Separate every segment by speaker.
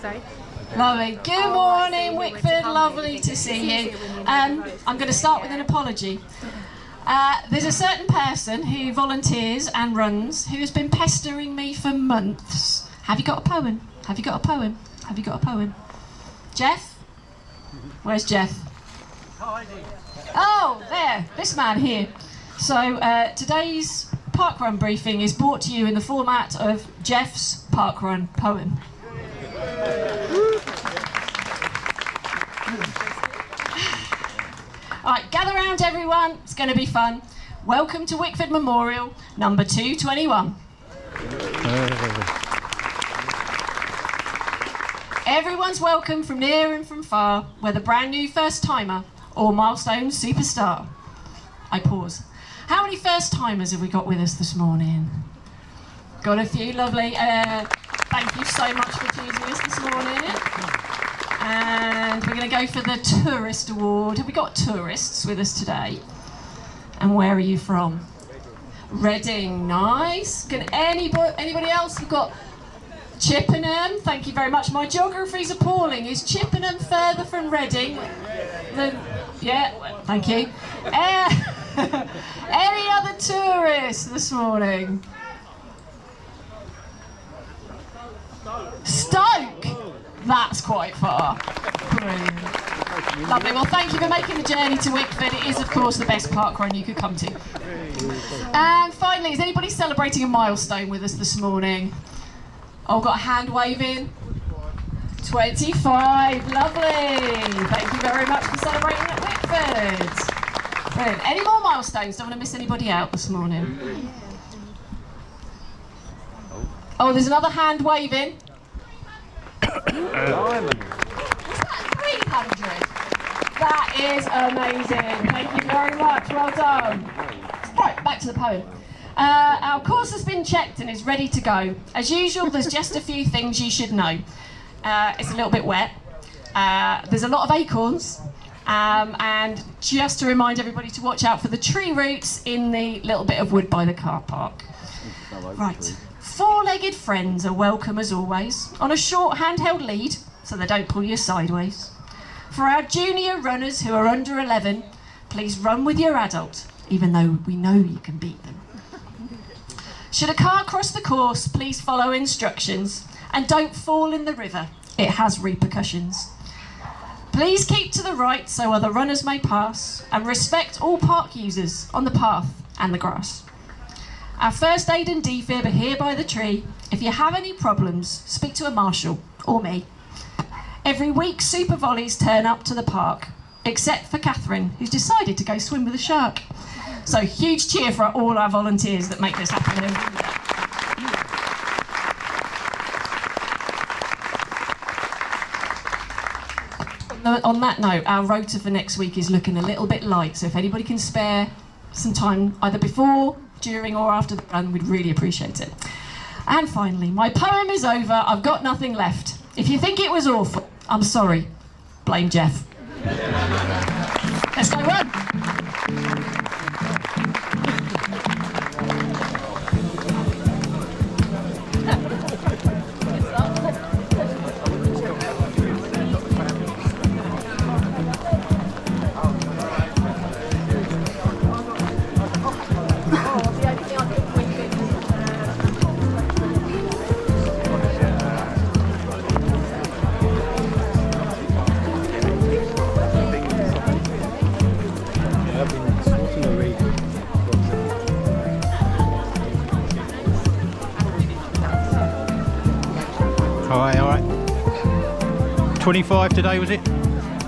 Speaker 1: Sorry.
Speaker 2: Lovely. Good morning, Wickford. Lovely to see you. I'm going to start with an apology. There's a certain person who volunteers and runs who has been pestering me for months. Have you got a poem? Have you got a poem? Have you got a poem? Jeff? Where's Jeff? Oh, there. This man here. So today's parkrun briefing is brought to you in the format of Jeff's parkrun poem. Alright, gather round everyone, it's going to be fun. Welcome to Wickford Memorial, number 221. Everyone's welcome from near and from far, whether brand new first timer or milestone superstar. I pause. How many first timers have we got with us this morning? Got a few, lovely. Thank you so much for choosing us this morning. And we're going to go for the Tourist Award. Have we got tourists with us today? And where are you from? Reading, nice. Can anybody else? We've got Chippenham, thank you very much. My geography's appalling. Is Chippenham further from Reading? Yeah, thank you. Any other tourists this morning? Stoke! That's quite far. Brilliant. Lovely. Well, thank you for making the journey to Wickford. It is, of course, the best parkrun you could come to. And finally, is anybody celebrating a milestone with us this morning? Oh, got a hand waving. 25. Lovely. Thank you very much for celebrating at Wickford. Brilliant. Any more milestones? Don't want to miss anybody out this morning. Oh, there's another hand waving.
Speaker 3: Diamond.
Speaker 2: Was that 300? That is amazing. Thank you very much. Well done. Right, back to the poem. Our course has been checked and is ready to go. As usual, there's just a few things you should know. It's a little bit wet. There's a lot of acorns. And just to remind everybody to watch out for the tree roots in the little bit of wood by the car park. Right. Four-legged friends are welcome as always, on a short handheld lead, so they don't pull you sideways. For our junior runners who are under 11, please run with your adult, even though we know you can beat them. Should a car cross the course, please follow instructions, and don't fall in the river, it has repercussions. Please keep to the right so other runners may pass, and respect all park users on the path and the grass. Our first aid and defib are here by the tree. If you have any problems, speak to a marshal or me. Every week, super volleys turn up to the park, except for Catherine, who's decided to go swim with a shark. So huge cheer for all our volunteers that make this happen. On that note, our rota for next week is looking a little bit light, so if anybody can spare some time either before, during or after the run, we'd really appreciate it. And finally, my poem is over, I've got nothing left. If you think it was awful, I'm sorry. Blame Jeff. Let's go run.
Speaker 3: Alright. 25 today, was it?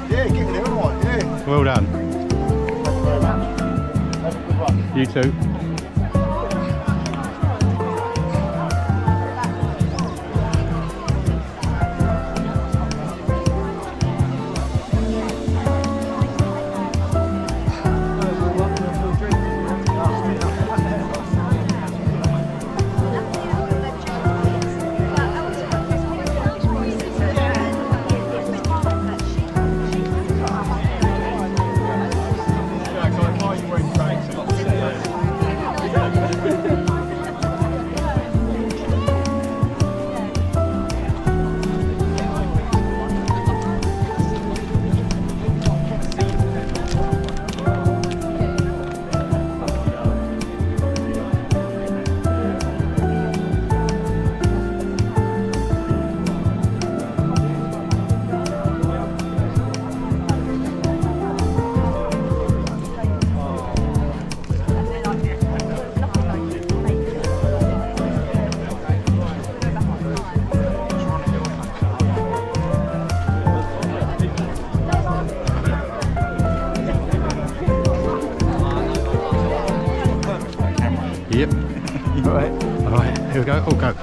Speaker 4: Yeah, give it everyone, yeah.
Speaker 3: Well done.
Speaker 4: Thank you very much. Have a good one.
Speaker 3: You too.
Speaker 1: All right, here we go. All go.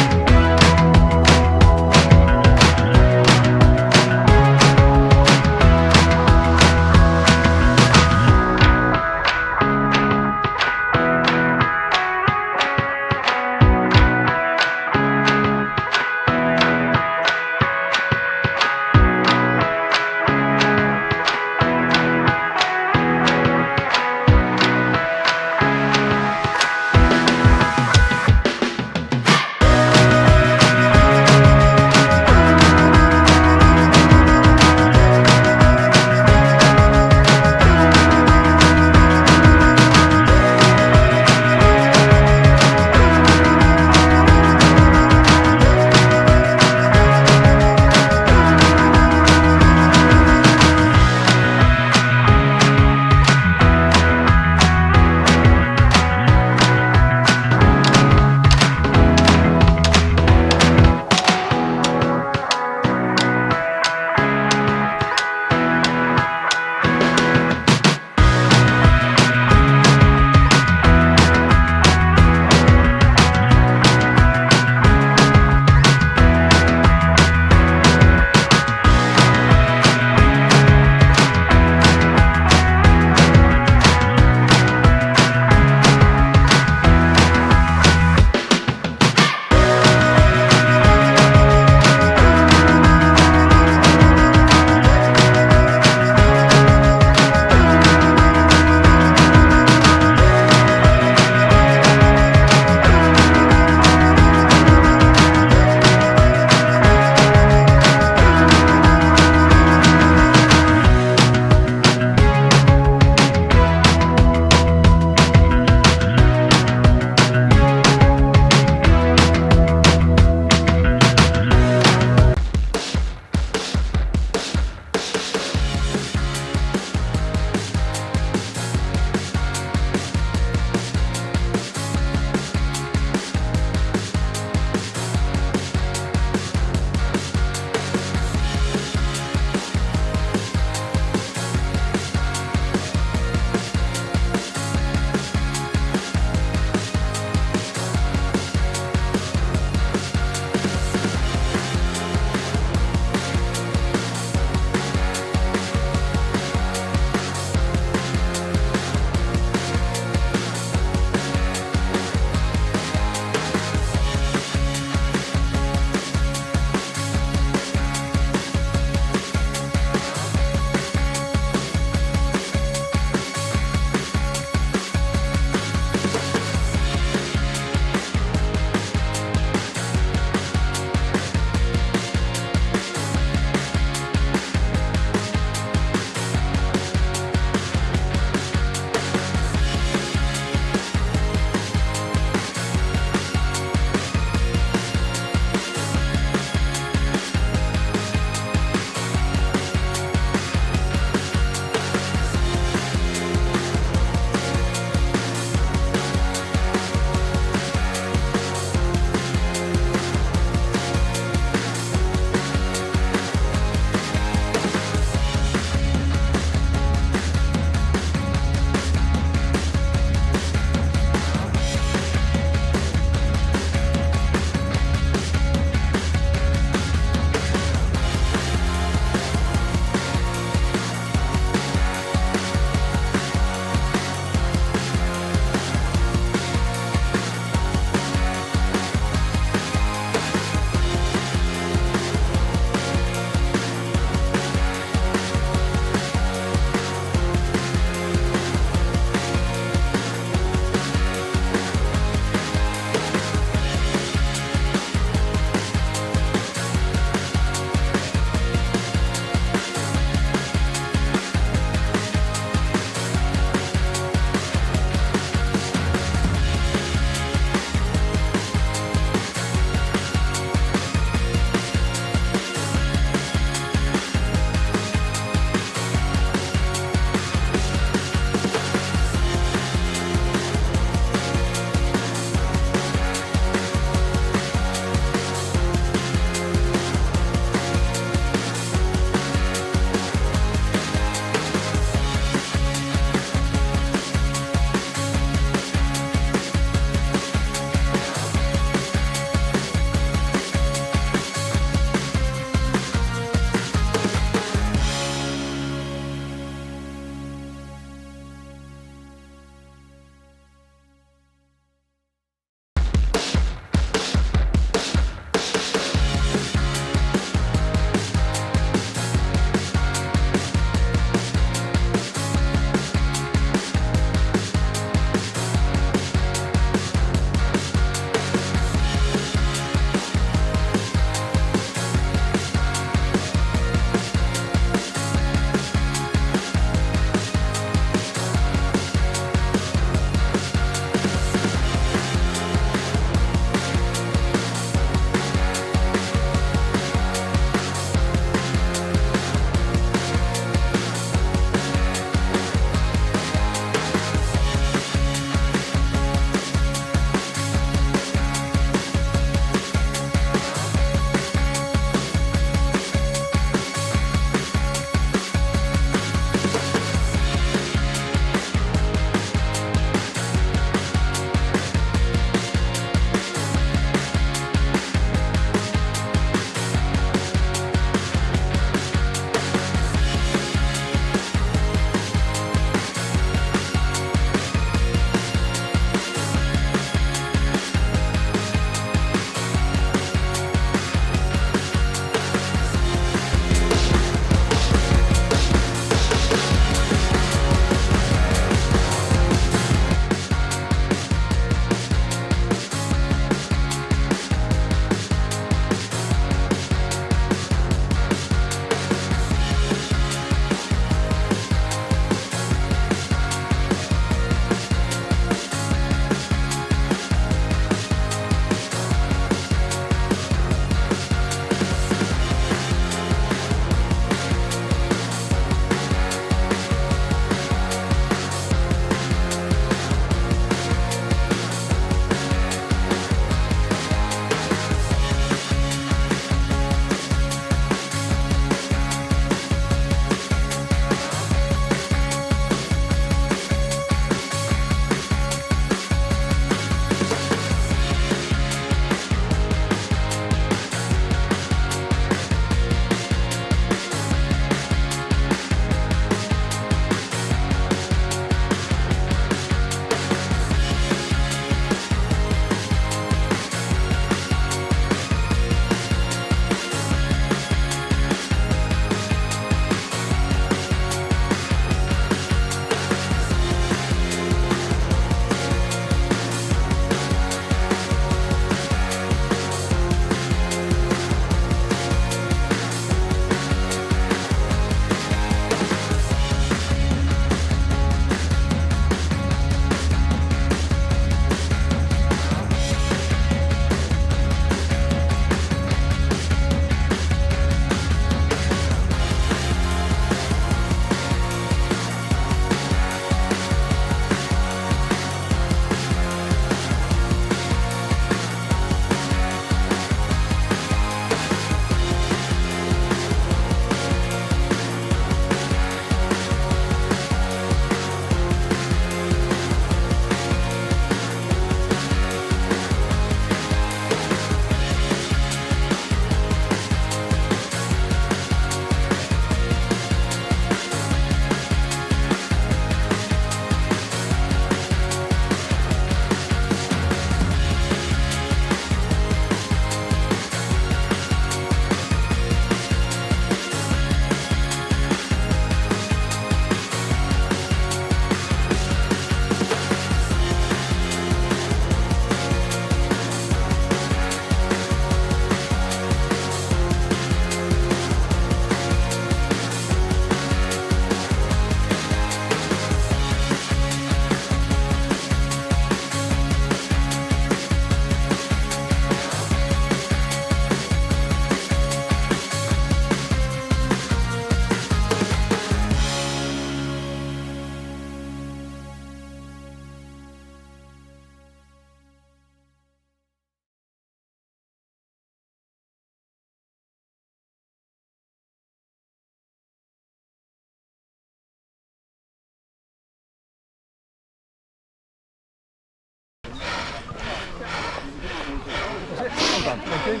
Speaker 4: Well done, thank you.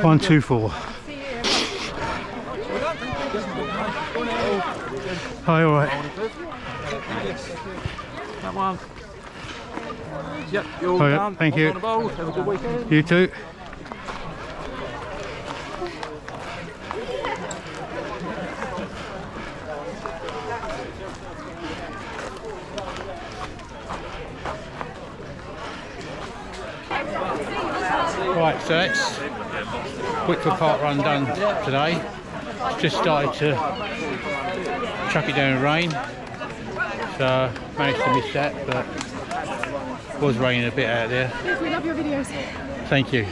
Speaker 1: 1, 2, 4. Hi, all right.
Speaker 4: That one. Yep, you're all
Speaker 1: Oh, yeah,
Speaker 4: done.
Speaker 1: thank you.
Speaker 4: On the board. Have a good weekend.
Speaker 1: You too. Right, so that's Wickford Parkrun done today. Just started to chuck it down in rain, so managed to miss that, but it was raining a bit out there.
Speaker 3: We love your videos.
Speaker 1: Thank you.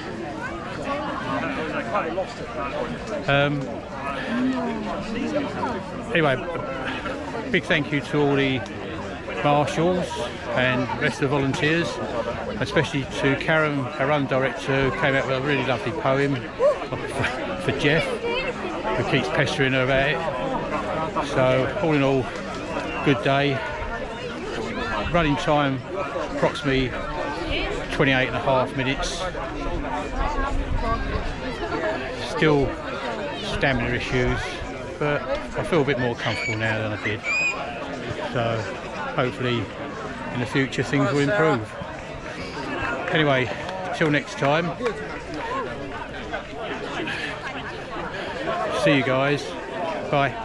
Speaker 1: Anyway, a big thank you to all the marshals and the rest of the volunteers, especially to Karen, our run director, who came out with a really lovely poem for Jeff, who keeps pestering her about it. So all in all, good day. Running time approximately 28.5 minutes. Still stamina issues, but I feel a bit more comfortable now than I did. So hopefully in the future things will improve. Anyway, till next time. See you guys. Bye.